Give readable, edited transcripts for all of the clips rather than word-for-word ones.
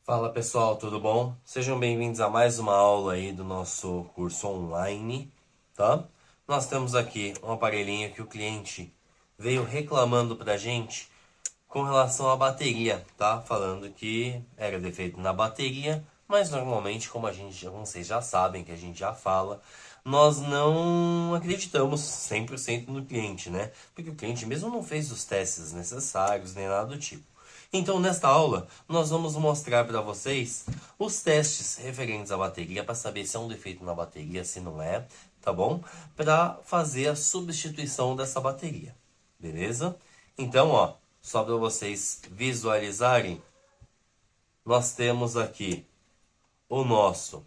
Fala pessoal, tudo bom? Sejam bem-vindos a mais uma aula aí do nosso curso online, tá? Nós temos aqui um aparelhinho que o cliente veio reclamando pra gente com relação à bateria, tá? Falando que era defeito na bateria, mas normalmente, como vocês já sabem, que a gente já fala, nós não acreditamos 100% no cliente, né? Porque o cliente mesmo não fez os testes necessários, nem nada do tipo. Então, nesta aula, nós vamos mostrar para vocês os testes referentes à bateria para saber se é um defeito na bateria, se não é, tá bom? Para fazer a substituição dessa bateria, beleza? Então, ó, só para vocês visualizarem, nós temos aqui o nosso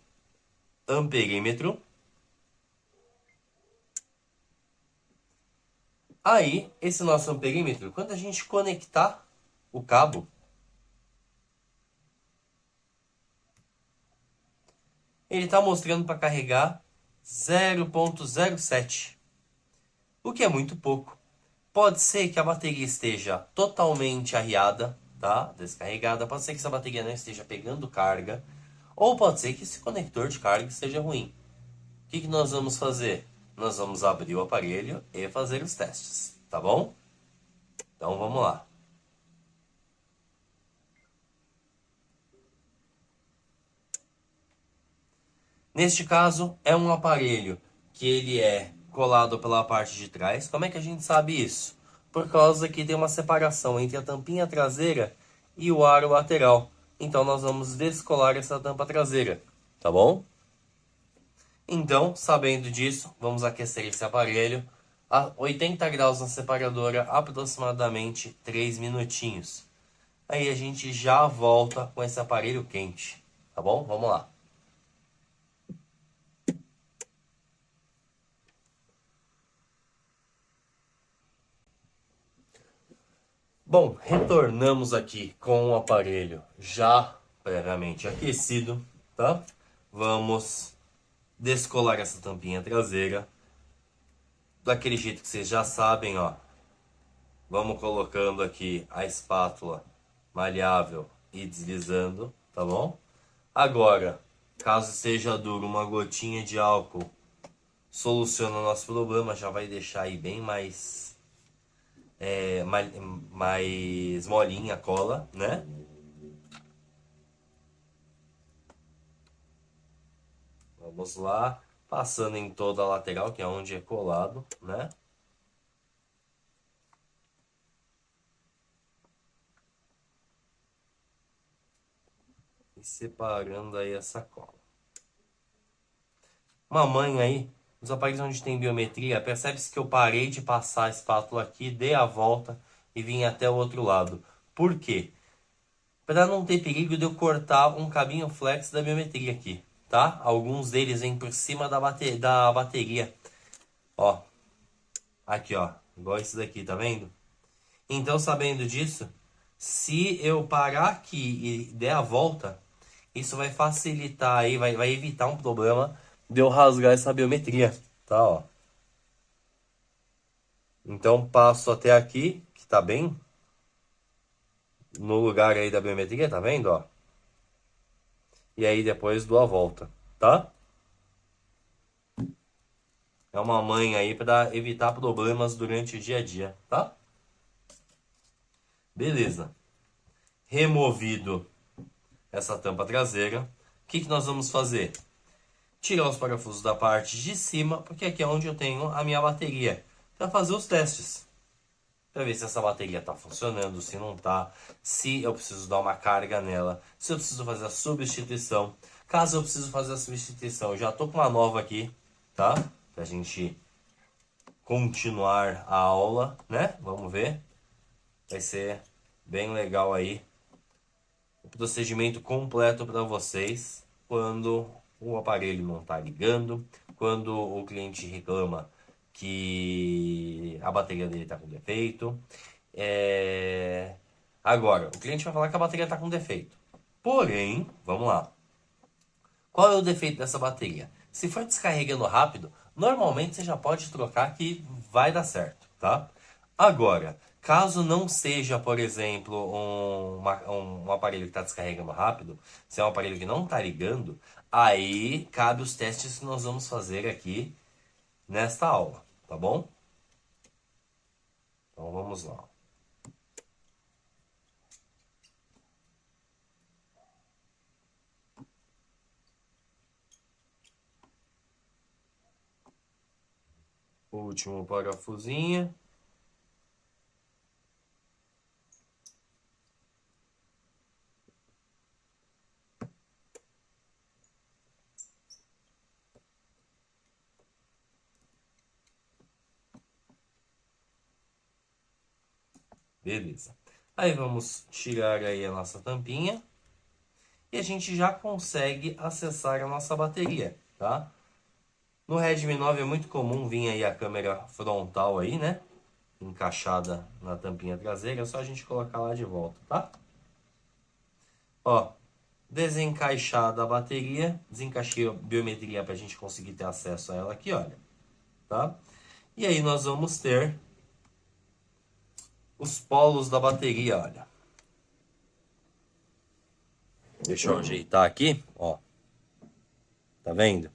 amperímetro. Aí, esse nosso amperímetro, quando a gente conectar o cabo, ele está mostrando para carregar 0,07, o que é muito pouco. Pode ser que a bateria esteja totalmente arriada, tá? Descarregada. Pode ser que essa bateria não esteja pegando carga. Ou pode ser que esse conector de carga esteja ruim. O que nós vamos fazer? Nós vamos abrir o aparelho e fazer os testes, tá bom? Então vamos lá. Neste caso, é um aparelho que ele é colado pela parte de trás. Como é que a gente sabe isso? Por causa que tem uma separação entre a tampinha traseira e o aro lateral. Então nós vamos descolar essa tampa traseira, tá bom? Então, sabendo disso, vamos aquecer esse aparelho a 80 graus na separadora, aproximadamente 3 minutinhos. Aí a gente já volta com esse aparelho quente, tá bom? Vamos lá. Bom, retornamos aqui com o aparelho já previamente aquecido, tá? Vamos descolar essa tampinha traseira daquele jeito que vocês já sabem, ó. Vamos colocando aqui a espátula maleável e deslizando, tá bom? Agora, caso seja duro, uma gotinha de álcool soluciona o nosso problema, já vai deixar aí bem mais mais molinha a cola, né? Vamos lá, passando em toda a lateral, que é onde é colado, né? E separando aí essa cola. Mamãe aí, nos aparelhos onde tem biometria, percebe-se que eu parei de passar a espátula aqui, dei a volta e vim até o outro lado. Por quê? Para não ter perigo de eu cortar um cabinho flex da biometria aqui, tá? Alguns deles vêm por cima da bateria. Ó, aqui ó, igual esse daqui, tá vendo? Então, sabendo disso, se eu parar aqui e der a volta, isso vai facilitar aí, vai evitar um problema de eu rasgar essa biometria, tá, ó. Então, passo até aqui, que tá bem no lugar aí da biometria, tá vendo, ó? E aí depois dou a volta, tá? É uma manha aí para evitar problemas durante o dia a dia, tá? Beleza. Removido essa tampa traseira, o que nós vamos fazer? Tirar os parafusos da parte de cima, porque aqui é onde eu tenho a minha bateria, para fazer os testes. Para ver se essa bateria está funcionando, se não está, se eu preciso dar uma carga nela, se eu preciso fazer a substituição. Caso eu preciso fazer a substituição, eu já estou com uma nova aqui, tá? Para a gente continuar a aula, né? Vamos ver. Vai ser bem legal aí o procedimento completo para vocês quando o aparelho não está ligando, quando o cliente reclama que a bateria dele está com defeito. Agora, o cliente vai falar que a bateria está com defeito. Porém, vamos lá. Qual é o defeito dessa bateria? Se for descarregando rápido, normalmente você já pode trocar que vai dar certo, tá? Agora, Caso não seja, por exemplo, um aparelho que está descarregando rápido, se é um aparelho que não está ligando, aí cabe os testes que nós vamos fazer aqui nesta aula, tá bom? Então vamos lá. Último parafusinho. Beleza. Aí vamos tirar aí a nossa tampinha. E a gente já consegue acessar a nossa bateria, tá? No Redmi 9 é muito comum vir aí a câmera frontal aí, né? Encaixada na tampinha traseira. É só a gente colocar lá de volta, tá? Ó, desencaixada a bateria. Desencaixei a biometria para a gente conseguir ter acesso a ela aqui, olha. Tá? E aí nós vamos ter os polos da bateria, olha. Deixa eu ajeitar aqui, ó. Tá vendo?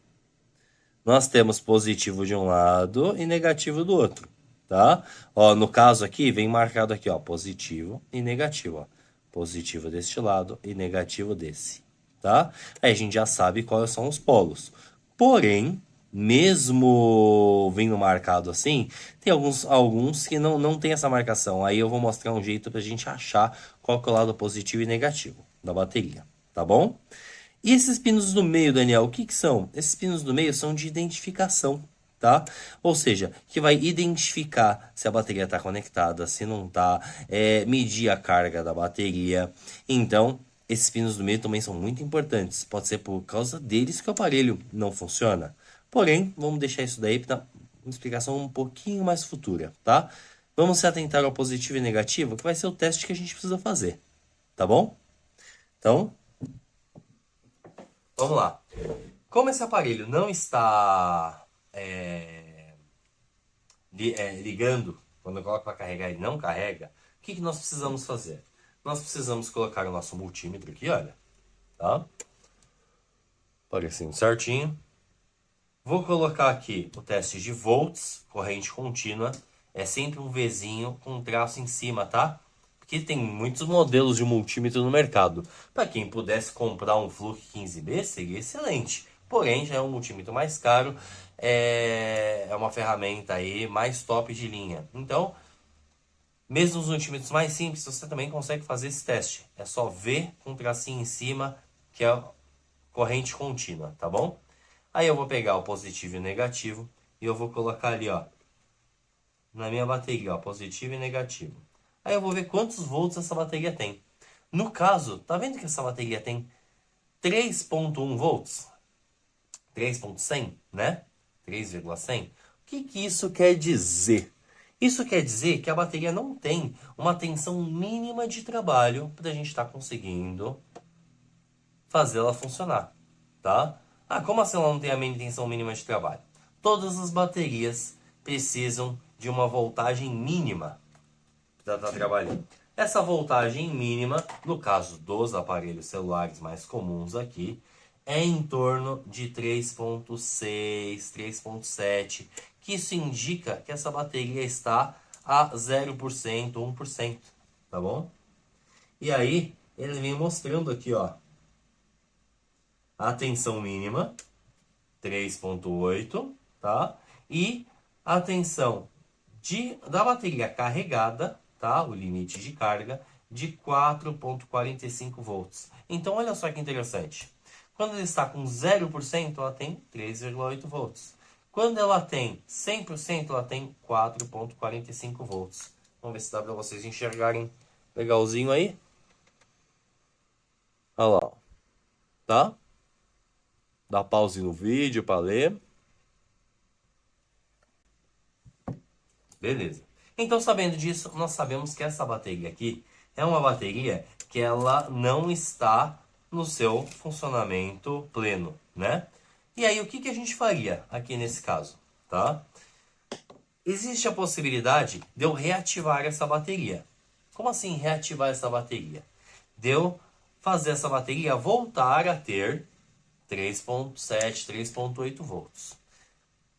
Nós temos positivo de um lado e negativo do outro, tá? Ó, no caso aqui, vem marcado aqui, ó, positivo e negativo, ó. Positivo deste lado e negativo desse, tá? Aí a gente já sabe quais são os polos. Porém, mesmo vindo marcado assim, tem alguns que não tem essa marcação. Aí eu vou mostrar um jeito pra gente achar qual que é o lado positivo e negativo da bateria, tá bom? E esses pinos do meio, Daniel, o que que são? Esses pinos do meio são de identificação, tá? Ou seja, que vai identificar se a bateria está conectada, se não está, medir a carga da bateria. Então, esses pinos do meio também são muito importantes. Pode ser por causa deles que o aparelho não funciona. Porém, vamos deixar isso daí para uma explicação um pouquinho mais futura, tá? Vamos se atentar ao positivo e negativo, que vai ser o teste que a gente precisa fazer, tá bom? Então, vamos lá. Como esse aparelho não está ligando, quando eu coloco para carregar ele não carrega, o que nós precisamos fazer? Nós precisamos colocar o nosso multímetro aqui, olha. Tá? Aparecendo certinho. Vou colocar aqui o teste de volts, corrente contínua. É sempre um Vzinho com um traço em cima, tá? Porque tem muitos modelos de multímetro no mercado. Para quem pudesse comprar um Fluke 15B, seria excelente. Porém, já é um multímetro mais caro. É uma ferramenta aí mais top de linha. Então, mesmo os multímetros mais simples, você também consegue fazer esse teste. É só ver com um tracinho em cima, que é corrente contínua, tá bom? Aí eu vou pegar o positivo e o negativo e eu vou colocar ali, ó, na minha bateria, ó, positivo e negativo. Aí eu vou ver quantos volts essa bateria tem. No caso, tá vendo que essa bateria tem 3.1 volts? 3.100, né? 3,100. O que isso quer dizer? Isso quer dizer que a bateria não tem uma tensão mínima de trabalho para a gente estar conseguindo fazer ela funcionar, tá? Ah, como assim ela não tem a tensão mínima de trabalho? Todas as baterias precisam de uma voltagem mínima para estar trabalhando. Essa voltagem mínima, no caso dos aparelhos celulares mais comuns aqui, é em torno de 3.6, 3.7, que isso indica que essa bateria está a 0%, 1%, tá bom? E aí, ele vem mostrando aqui, ó, a tensão mínima, 3.8, tá? E a tensão da bateria carregada, tá? O limite de carga, de 4.45 volts. Então, olha só que interessante. Quando ela está com 0%, ela tem 3,8 volts. Quando ela tem 100%, ela tem 4.45 volts. Vamos ver se dá para vocês enxergarem legalzinho aí. Olha lá. Tá? Dá pause no vídeo para ler. Beleza. Então, sabendo disso, nós sabemos que essa bateria aqui é uma bateria que ela não está no seu funcionamento pleno, né? E aí, o que a gente faria aqui nesse caso, tá? existe a possibilidade de eu reativar essa bateria. Como assim reativar essa bateria? De eu fazer essa bateria voltar a ter 3.7, 3.8 volts.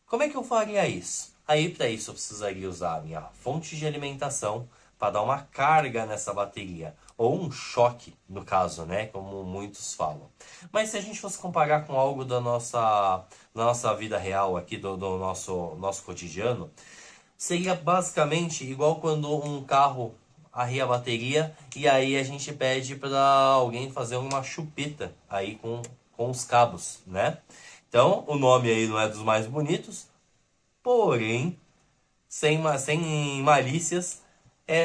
Como é que eu faria isso? Aí, para isso, eu precisaria usar a minha fonte de alimentação para dar uma carga nessa bateria. Ou um choque, no caso, né? Como muitos falam. Mas se a gente fosse comparar com algo da nossa vida real aqui, do nosso cotidiano, seria basicamente igual quando um carro arria a bateria e aí a gente pede para alguém fazer uma chupeta aí com os cabos, né? Então, o nome aí não é dos mais bonitos, porém, sem malícias,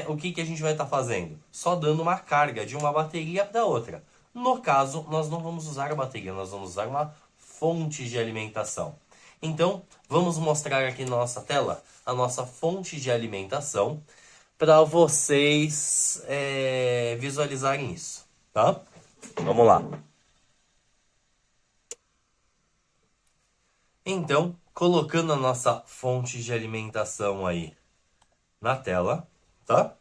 o que a gente vai estar fazendo? Só dando uma carga de uma bateria para outra. No caso, nós não vamos usar a bateria, nós vamos usar uma fonte de alimentação. Então, vamos mostrar aqui na nossa tela a nossa fonte de alimentação para vocês visualizarem isso, tá? Vamos lá. Então, colocando a nossa fonte de alimentação aí na tela, tá?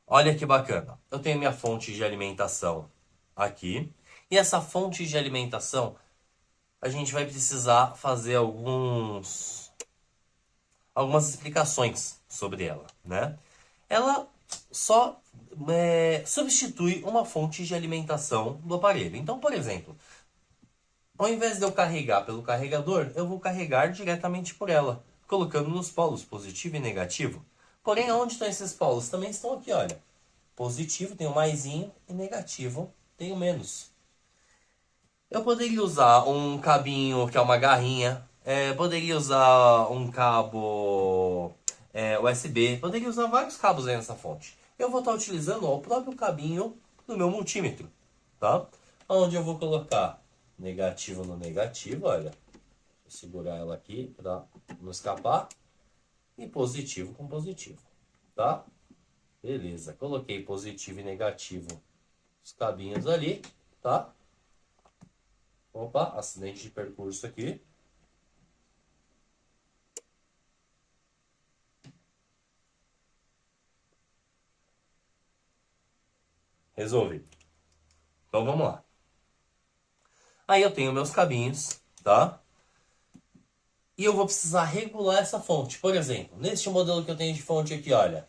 Olha que bacana. Eu tenho minha fonte de alimentação aqui. E essa fonte de alimentação, a gente vai precisar fazer algumas explicações sobre ela, né? Ela só substitui uma fonte de alimentação do aparelho. Então, por exemplo, ao invés de eu carregar pelo carregador, eu vou carregar diretamente por ela, colocando nos polos positivo e negativo. Porém, onde estão esses polos? Também estão aqui, olha. Positivo tem o maisinho e negativo tem o menos. Eu poderia usar um cabinho que é uma garrinha, poderia usar um cabo USB, poderia usar vários cabos aí nessa fonte. Eu vou estar utilizando o próprio cabinho do meu multímetro, tá? Onde eu vou colocar negativo no negativo, olha. Vou segurar ela aqui para não escapar. E positivo com positivo, tá? Beleza, coloquei positivo e negativo os cabinhos ali, tá? Opa, acidente de percurso aqui. Resolvi. Então vamos lá. Aí eu tenho meus cabinhos, tá? E eu vou precisar regular essa fonte. Por exemplo, neste modelo que eu tenho de fonte aqui, olha.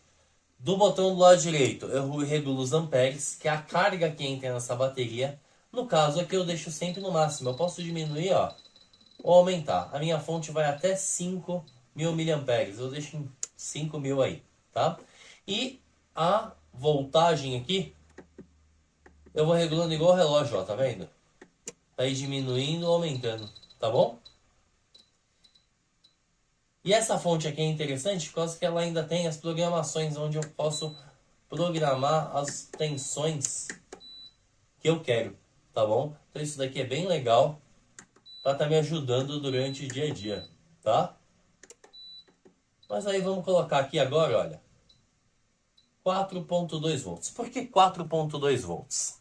Do botão do lado direito, eu regulo os amperes, que é a carga que entra nessa bateria. No caso aqui, eu deixo sempre no máximo. Eu posso diminuir, ó, ou aumentar. A minha fonte vai até 5.000 miliamperes. Eu deixo em 5.000 aí, tá? E a voltagem aqui, eu vou regulando igual o relógio, ó, tá vendo? Vai diminuindo ou aumentando, tá bom? E essa fonte aqui é interessante por causa que ela ainda tem as programações onde eu posso programar as tensões que eu quero, tá bom? Então isso daqui é bem legal para estar me ajudando durante o dia a dia, tá? Mas aí vamos colocar aqui agora, olha, 4.2 volts. Por que 4.2 volts?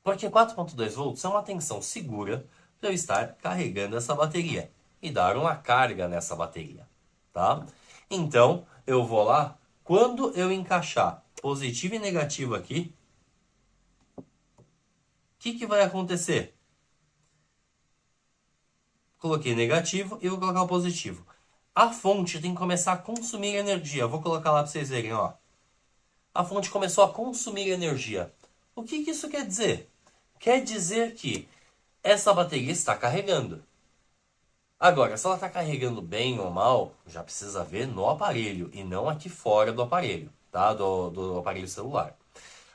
Porque 4.2 volts é uma tensão segura para eu estar carregando essa bateria e dar uma carga nessa bateria, tá? Então, eu vou lá, quando eu encaixar positivo e negativo aqui, o que vai acontecer? Coloquei negativo e vou colocar o positivo. A fonte tem que começar a consumir energia. Eu vou colocar lá para vocês verem, ó. A fonte começou a consumir energia. O que isso quer dizer? Quer dizer que essa bateria está carregando. Agora, se ela está carregando bem ou mal, já precisa ver no aparelho e não aqui fora do aparelho, tá? Do aparelho celular.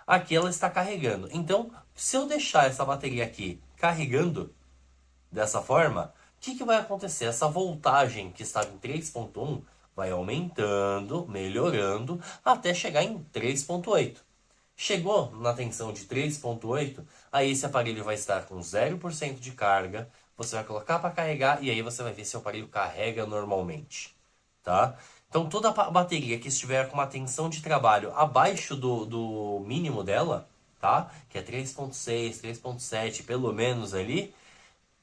Aqui ela está carregando. Então, se eu deixar essa bateria aqui carregando dessa forma, o que vai acontecer? Essa voltagem que estava em 3.1 vai aumentando, melhorando, até chegar em 3.8. Chegou na tensão de 3.8, aí esse aparelho vai estar com 0% de carga, você vai colocar para carregar e aí você vai ver se o aparelho carrega normalmente, tá? Então toda a bateria que estiver com uma tensão de trabalho abaixo do mínimo dela, tá? Que é 3.6, 3.7, pelo menos ali,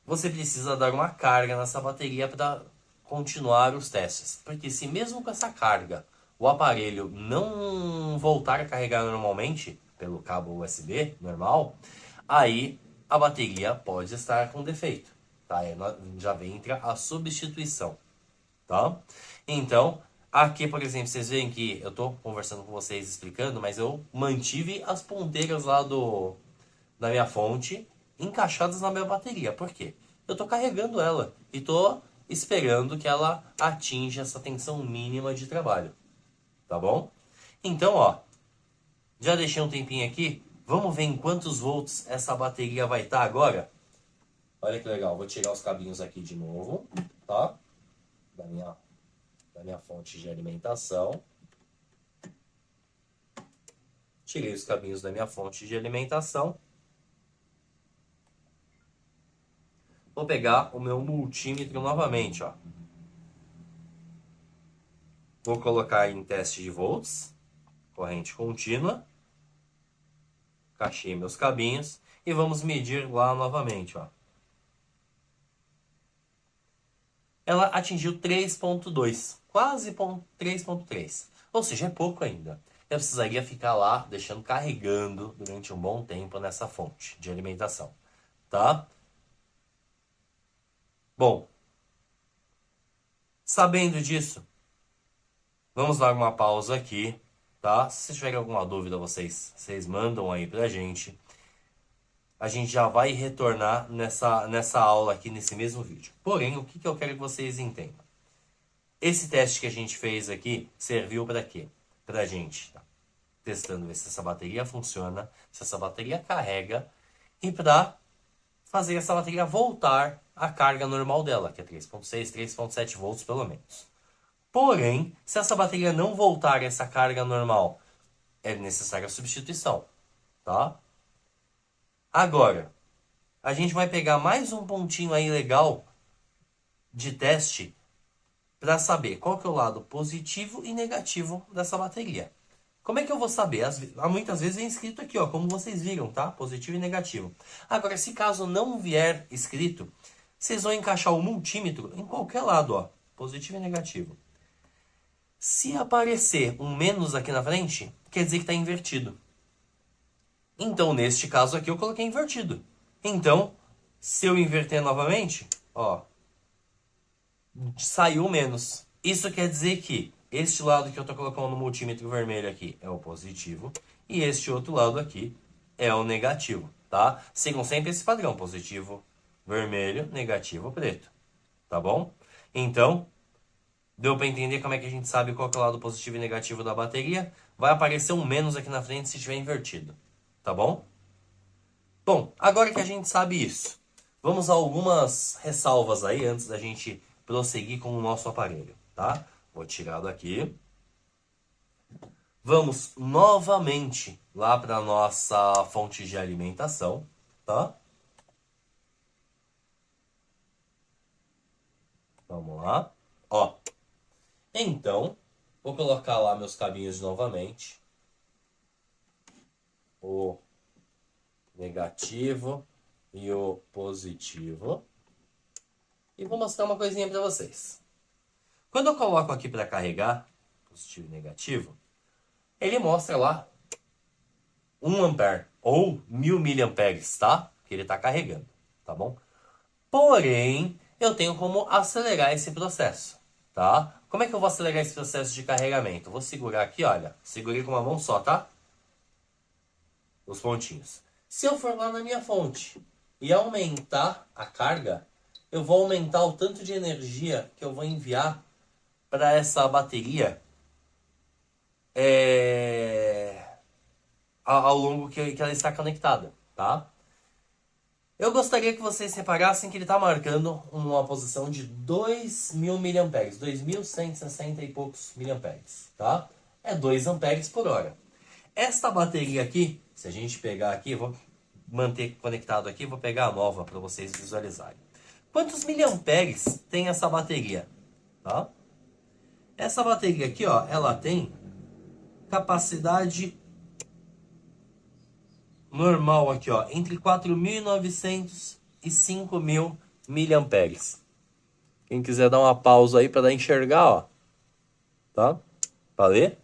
você precisa dar uma carga nessa bateria para continuar os testes. Porque se mesmo com essa carga o aparelho não voltar a carregar normalmente, pelo cabo USB normal, aí a bateria pode estar com defeito. Tá? Já vem a substituição. Tá? Então, aqui, por exemplo, vocês veem que eu estou conversando com vocês, explicando, mas eu mantive as ponteiras lá da minha fonte encaixadas na minha bateria. Por quê? Eu estou carregando ela e estou esperando que ela atinja essa tensão mínima de trabalho. Tá bom? Então, ó, já deixei um tempinho aqui. Vamos ver em quantos volts essa bateria vai estar agora? Olha que legal, vou tirar os cabinhos aqui de novo, tá? Da minha fonte de alimentação. Tirei os cabinhos da minha fonte de alimentação. Vou pegar o meu multímetro novamente, ó. Vou colocar em teste de volts, corrente contínua. Encaixei meus cabinhos e vamos medir lá novamente, ó. Ela atingiu 3.2, quase 3.3, ou seja, é pouco ainda. Eu precisaria ficar lá deixando carregando durante um bom tempo nessa fonte de alimentação, tá? Bom, sabendo disso, vamos dar uma pausa aqui, tá? Se tiverem alguma dúvida, vocês mandam aí pra gente. A gente já vai retornar nessa aula aqui, nesse mesmo vídeo. Porém, o que eu quero que vocês entendam? Esse teste que a gente fez aqui serviu para quê? Pra gente tá testando ver se essa bateria funciona, se essa bateria carrega, e para fazer essa bateria voltar à carga normal dela, que é 3.6, 3.7 volts pelo menos. Porém, se essa bateria não voltar a essa carga normal, é necessária a substituição, tá? Agora, a gente vai pegar mais um pontinho aí legal de teste para saber qual que é o lado positivo e negativo dessa bateria. Como é que eu vou saber? Muitas vezes vem escrito aqui, ó, como vocês viram, tá? Positivo e negativo. Agora, se caso não vier escrito, vocês vão encaixar o multímetro em qualquer lado, ó, positivo e negativo. Se aparecer um menos aqui na frente, quer dizer que está invertido. Então, neste caso aqui, eu coloquei invertido. Então, se eu inverter novamente, ó, saiu menos. Isso quer dizer que este lado que eu estou colocando no multímetro vermelho aqui é o positivo e este outro lado aqui é o negativo, tá? Sigam sempre esse padrão, positivo vermelho, negativo preto, tá bom? Então, deu para entender como é que a gente sabe qual que é o lado positivo e negativo da bateria? Vai aparecer um menos aqui na frente se estiver invertido. Tá bom? Bom, agora que a gente sabe isso, vamos a algumas ressalvas aí antes da gente prosseguir com o nosso aparelho, tá? Vou tirar daqui. Vamos novamente lá para a nossa fonte de alimentação, tá? Vamos lá. Ó, então, vou colocar lá meus cabinhos novamente. O negativo e o positivo. E vou mostrar uma coisinha para vocês. Quando eu coloco aqui para carregar, positivo e negativo, ele mostra lá 1 ampere ou 1000 miliamperes, tá? Que ele está carregando, tá bom? Porém, eu tenho como acelerar esse processo, tá? Como é que eu vou acelerar esse processo de carregamento? Vou segurar aqui, olha. Segurei com uma mão só, tá? Os pontinhos. Se eu for lá na minha fonte e aumentar a carga, eu vou aumentar o tanto de energia que eu vou enviar para essa bateria ao longo que ela está conectada, tá? Eu gostaria que vocês reparassem que ele está marcando uma posição de 2000 miliamperes, 2160 e poucos miliamperes, tá? É 2 amperes por hora. Esta bateria aqui, se a gente pegar aqui, vou manter conectado aqui, vou pegar a nova para vocês visualizarem. Quantos miliamperes tem essa bateria? Tá? Essa bateria aqui, ó, ela tem capacidade normal aqui, ó, entre 4.900 e 5.000 miliamperes. Quem quiser dar uma pausa aí para dar enxergar, ó. Tá? Para ler.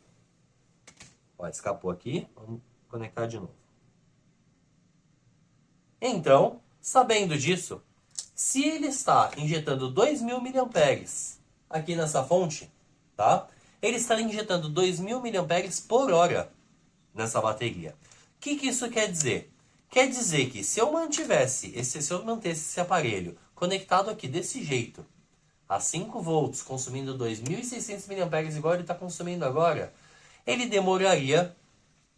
Ó, escapou aqui. Vamos conectar de novo. Então, sabendo disso, se ele está injetando 2.000 miliamperes aqui nessa fonte, tá? Ele está injetando 2.000 miliamperes por hora nessa bateria. O que isso quer dizer? Quer dizer que se eu mantesse esse aparelho conectado aqui desse jeito, a 5 volts, consumindo 2.600 miliamperes igual ele está consumindo agora, ele demoraria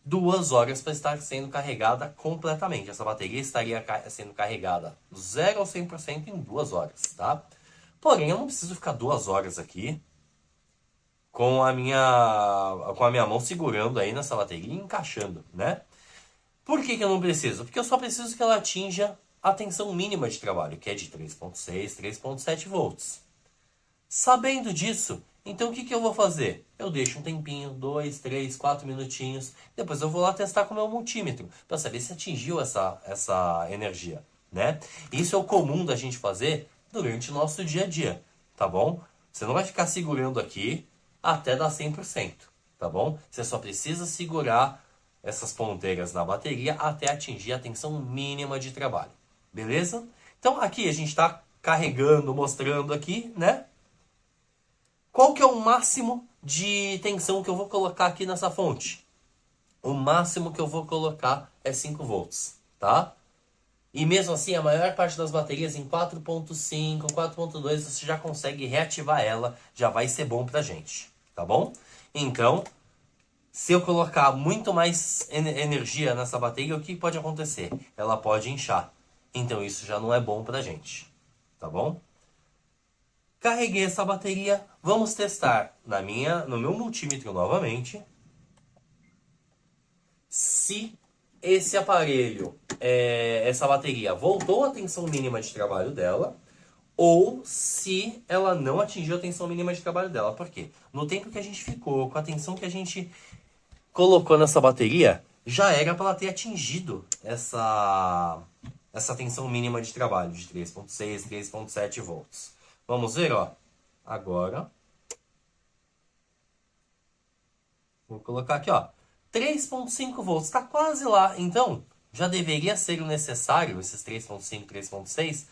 2 horas para estar sendo carregada completamente. Essa bateria estaria sendo carregada do 0 ao 100% em 2 horas, tá? Porém, eu não preciso ficar 2 horas aqui com a minha mão segurando aí nessa bateria e encaixando, né? Por que eu não preciso? Porque eu só preciso que ela atinja a tensão mínima de trabalho, que é de 3.6, 3.7 volts. Sabendo disso, então o que eu vou fazer? Eu deixo um tempinho, 2, 3, 4 minutinhos, depois eu vou lá testar com o meu multímetro, para saber se atingiu essa energia, né? Isso é o comum da gente fazer durante o nosso dia a dia, tá bom? Você não vai ficar segurando aqui até dar 100%, tá bom? Você só precisa segurar essas ponteiras na bateria até atingir a tensão mínima de trabalho, beleza? Então aqui a gente está carregando, mostrando aqui, né? Qual que é o máximo de tensão que eu vou colocar aqui nessa fonte? O máximo que eu vou colocar é 5 volts, tá? E mesmo assim, a maior parte das baterias em 4.5, 4.2, você já consegue reativar ela, já vai ser bom pra gente, tá bom? Então, se eu colocar muito mais energia nessa bateria, o que pode acontecer? Ela pode inchar. Então isso já não é bom pra gente, tá bom? Carreguei essa bateria, vamos testar no meu multímetro novamente se esse aparelho, essa bateria voltou à tensão mínima de trabalho dela ou se ela não atingiu a tensão mínima de trabalho dela. Por quê? No tempo que a gente ficou, com a tensão que a gente colocou nessa bateria, já era para ela ter atingido essa tensão mínima de trabalho de 3.6, 3.7 volts. Vamos ver, ó. Agora, vou colocar aqui, ó. 3.5 volts, está quase lá. Então, já deveria ser o necessário, esses 3.5, 3.6,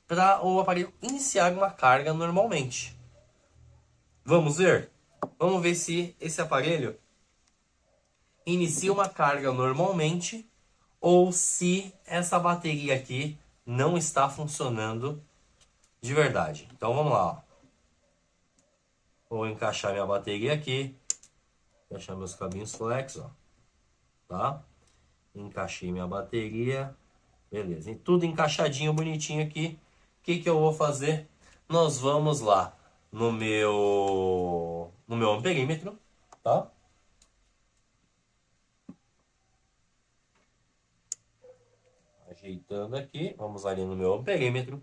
para o aparelho iniciar uma carga normalmente. Vamos ver? Vamos ver se esse aparelho inicia uma carga normalmente ou se essa bateria aqui não está funcionando de verdade. Então vamos lá, ó. Vou encaixar minha bateria aqui. Encaixar meus cabinhos flex, ó. Tá? Encaixei minha bateria. Beleza. E tudo encaixadinho, bonitinho aqui. O que eu vou fazer? Nós vamos lá no meu amperímetro, tá? Ajeitando aqui. Vamos ali no meu amperímetro.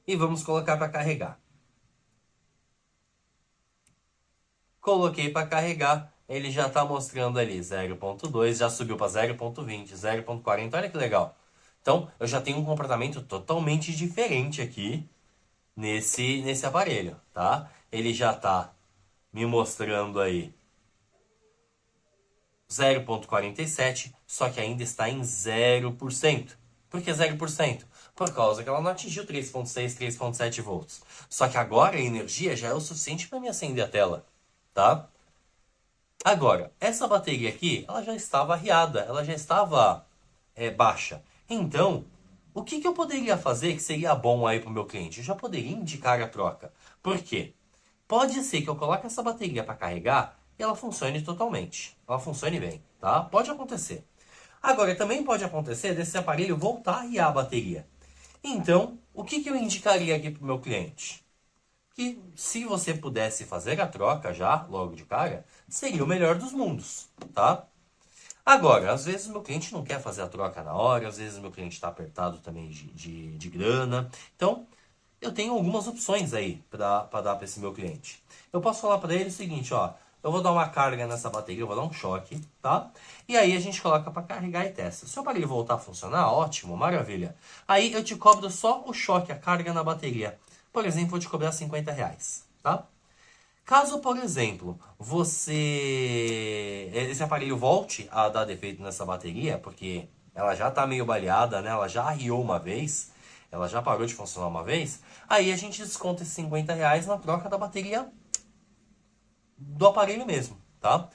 E vamos colocar para carregar. Coloquei para carregar, ele já está mostrando ali 0.2, já subiu para 0.20, 0.40, olha que legal. Então, eu já tenho um comportamento totalmente diferente aqui nesse aparelho, tá? Ele já está me mostrando aí 0.47, só que ainda está em 0%. Por que 0%? Por causa que ela não atingiu 3.6, 3.7 volts. Só que agora a energia já é o suficiente para me acender a tela, tá? Agora, essa bateria aqui, ela já estava arriada, ela já estava baixa. Então, o que eu poderia fazer que seria bom aí para o meu cliente? Eu já poderia indicar a troca. Por quê? Pode ser que eu coloque essa bateria para carregar e ela funcione totalmente. Ela funcione bem, tá? Pode acontecer. Agora, também pode acontecer desse aparelho voltar a arriar a bateria. Então, o que eu indicaria aqui para o meu cliente? Que se você pudesse fazer a troca já, logo de cara, seria o melhor dos mundos, tá? Agora, às vezes o meu cliente não quer fazer a troca na hora, às vezes o meu cliente está apertado também de grana. Então, eu tenho algumas opções aí para dar para esse meu cliente. Eu posso falar para ele o seguinte, ó, eu vou dar uma carga nessa bateria, eu vou dar um choque, tá? E aí a gente coloca para carregar e testa. Se o aparelho voltar a funcionar, ótimo, maravilha. Aí eu te cobro só o choque, a carga na bateria. Por exemplo, vou te cobrar R$ 50, tá? Caso, por exemplo, esse aparelho volte a dar defeito nessa bateria, porque ela já está meio baleada, né? Ela já arriou uma vez, ela já parou de funcionar uma vez, aí a gente desconta esses R$ 50 na troca da bateria do aparelho mesmo, tá?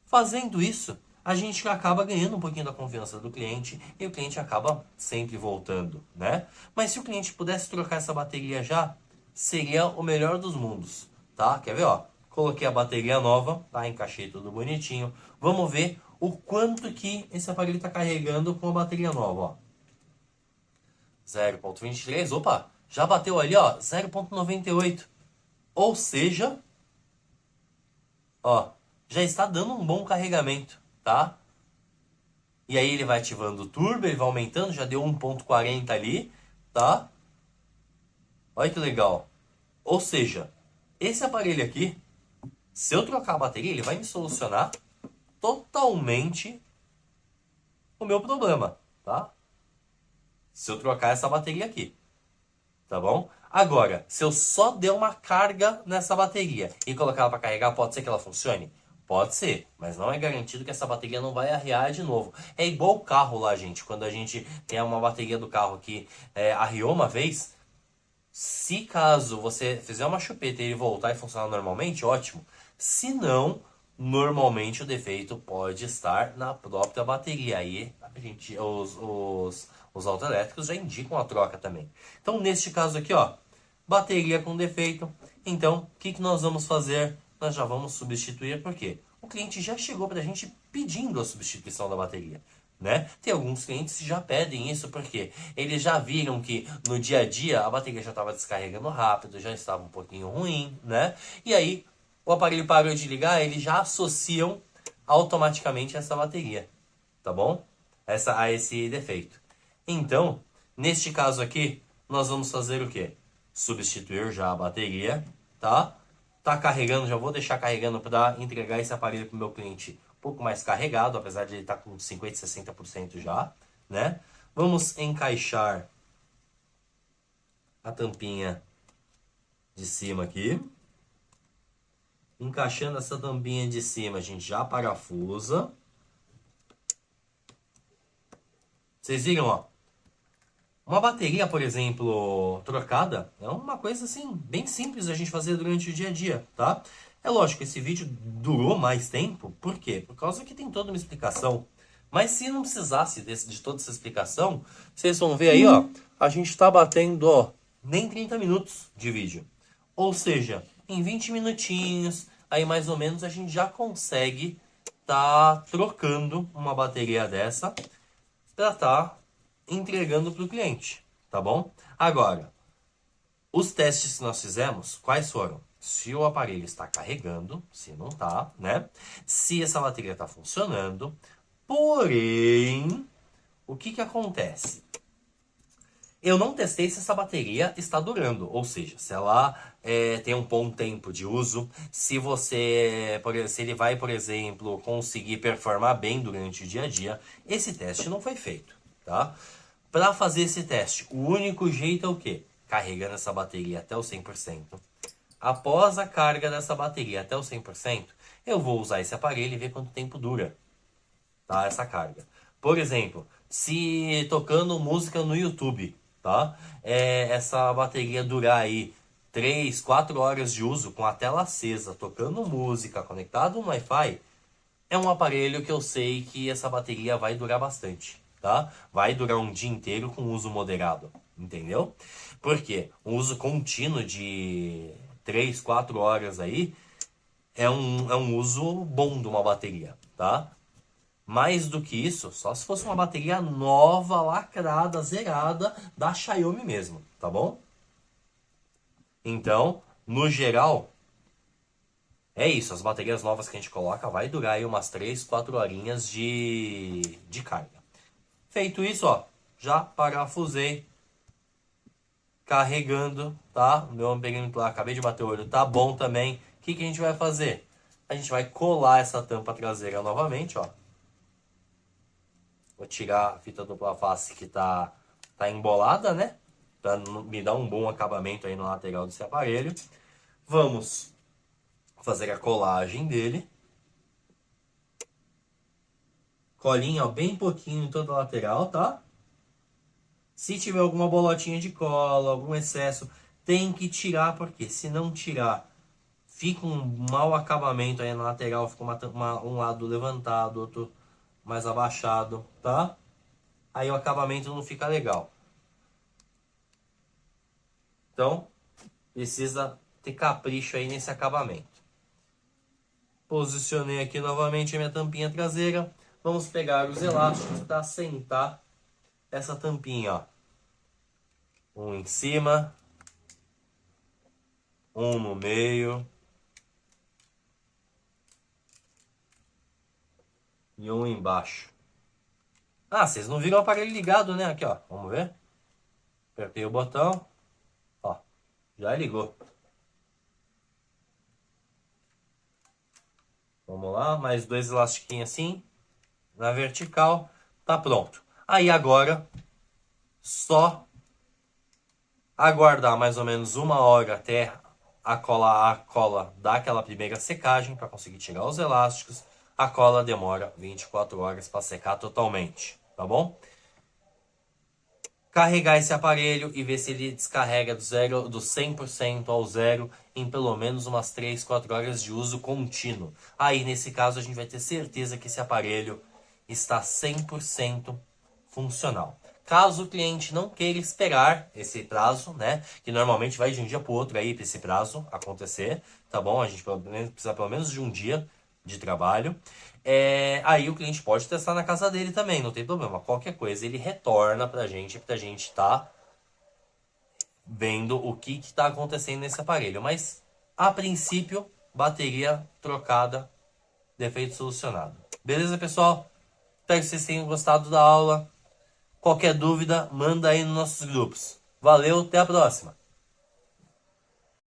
Fazendo isso, a gente acaba ganhando um pouquinho da confiança do cliente e o cliente acaba sempre voltando, né? Mas se o cliente pudesse trocar essa bateria já, seria o melhor dos mundos, tá? Quer ver, ó? Coloquei a bateria nova, tá? Encaixei tudo bonitinho. Vamos ver o quanto que esse aparelho está carregando com a bateria nova, ó. 0,23, opa, já bateu ali, ó, 0,98. Ou seja, ó, já está dando um bom carregamento, tá? E aí ele vai ativando o turbo, ele vai aumentando, já deu 1,40 ali, tá? Olha que legal. Ou seja, esse aparelho aqui, se eu trocar a bateria, ele vai me solucionar totalmente o meu problema, tá? Se eu trocar essa bateria aqui, tá bom? Agora, se eu só der uma carga nessa bateria e colocar ela para carregar, pode ser que ela funcione? Pode ser, mas não é garantido que essa bateria não vai arriar de novo. É igual o carro lá, gente. Quando a gente tem uma bateria do carro que arriou uma vez, se caso você fizer uma chupeta e ele voltar e funcionar normalmente, ótimo. Se não, normalmente o defeito pode estar na própria bateria. Aí os autoelétricos já indicam a troca também. Então, neste caso aqui, ó, bateria com defeito. Então, o que nós vamos fazer? Nós já vamos substituir, porque o cliente já chegou para a gente pedindo a substituição da bateria, né? Tem alguns clientes que já pedem isso porque eles já viram que no dia a dia a bateria já estava descarregando rápido, já estava um pouquinho ruim, né? E aí o aparelho parou de ligar, eles já associam automaticamente essa bateria, tá bom? A esse defeito. Então, neste caso aqui, nós vamos fazer o quê? Substituir já a bateria, tá? Tá carregando, já vou deixar carregando para entregar esse aparelho para o meu cliente um pouco mais carregado, apesar de ele estar com 50%, 60% já, né? Vamos encaixar a tampinha de cima aqui. Encaixando essa tampinha de cima, a gente já parafusa. Vocês viram, ó? Uma bateria, por exemplo, trocada, é uma coisa assim, bem simples a gente fazer durante o dia a dia, tá? É lógico, esse vídeo durou mais tempo, por quê? Por causa que tem toda uma explicação. Mas se não precisasse de toda essa explicação, vocês vão ver aí, ó, a gente tá batendo, ó, nem 30 minutos de vídeo. Ou seja, em 20 minutinhos, aí mais ou menos a gente já consegue tá trocando uma bateria dessa para tá entregando para o cliente, tá bom? Agora, os testes que nós fizemos, quais foram? Se o aparelho está carregando, se não tá, né? Se essa bateria está funcionando. Porém, o que acontece? Eu não testei se essa bateria está durando, ou seja, se ela tem um bom tempo de uso, se ele vai, por exemplo, conseguir performar bem durante o dia a dia. Esse teste não foi feito, tá? Para fazer esse teste, o único jeito é o quê? Carregando essa bateria até o 100%. Após a carga dessa bateria até o 100%, eu vou usar esse aparelho e ver quanto tempo dura, tá? Essa carga. Por exemplo, se tocando música no YouTube, tá? Essa bateria durar aí 3, 4 horas de uso com a tela acesa, tocando música, conectado no Wi-Fi, é um aparelho que eu sei que essa bateria vai durar bastante, tá? Vai durar um dia inteiro com uso moderado, entendeu? Porque um uso contínuo de 3, 4 horas aí é um uso bom de uma bateria, tá? Mais do que isso, só se fosse uma bateria nova, lacrada, zerada, da Xiaomi mesmo, tá bom? Então, no geral, é isso. As baterias novas que a gente coloca vai durar aí umas 3, 4 horinhas de carga. Feito isso, ó, já parafusei, carregando, tá? O meu amperímetro lá, acabei de bater o olho, tá bom também. O que a gente vai fazer? A gente vai colar essa tampa traseira novamente, ó. Vou tirar a fita dupla face que tá embolada, né? Pra me dar um bom acabamento aí na lateral desse aparelho. Vamos fazer a colagem dele. Colinha, ó, bem pouquinho em toda a lateral, tá? Se tiver alguma bolotinha de cola, algum excesso, tem que tirar, porque se não tirar, fica um mau acabamento aí na lateral, fica um lado levantado, outro mais abaixado, tá? Aí o acabamento não fica legal. Então, precisa ter capricho aí nesse acabamento. Posicionei aqui novamente a minha tampinha traseira. Vamos pegar os elásticos para assentar essa tampinha, ó. Um em cima, um no meio e um embaixo. Ah, vocês não viram o aparelho ligado, né? Aqui, ó. Vamos ver. Apertei o botão. Ó, já ligou. Vamos lá, mais 2 elastiquinhos assim. Na vertical, tá pronto. Aí agora, só aguardar mais ou menos 1 hora até a cola dar aquela primeira secagem para conseguir tirar os elásticos. A cola demora 24 horas para secar totalmente, tá bom? Carregar esse aparelho e ver se ele descarrega do 100% ao zero em pelo menos umas 3, 4 horas de uso contínuo. Aí, nesse caso, a gente vai ter certeza que esse aparelho está 100% funcional. Caso o cliente não queira esperar esse prazo, né, que normalmente vai de um dia para o outro aí para esse prazo acontecer, tá bom? A gente precisa pelo menos de um dia de trabalho. Aí o cliente pode testar na casa dele também, não tem problema. Qualquer coisa ele retorna pra gente tá vendo o que está acontecendo nesse aparelho. Mas, a princípio, bateria trocada, defeito solucionado. Beleza, pessoal? Espero que vocês tenham gostado da aula. Qualquer dúvida, manda aí nos nossos grupos. Valeu, até a próxima!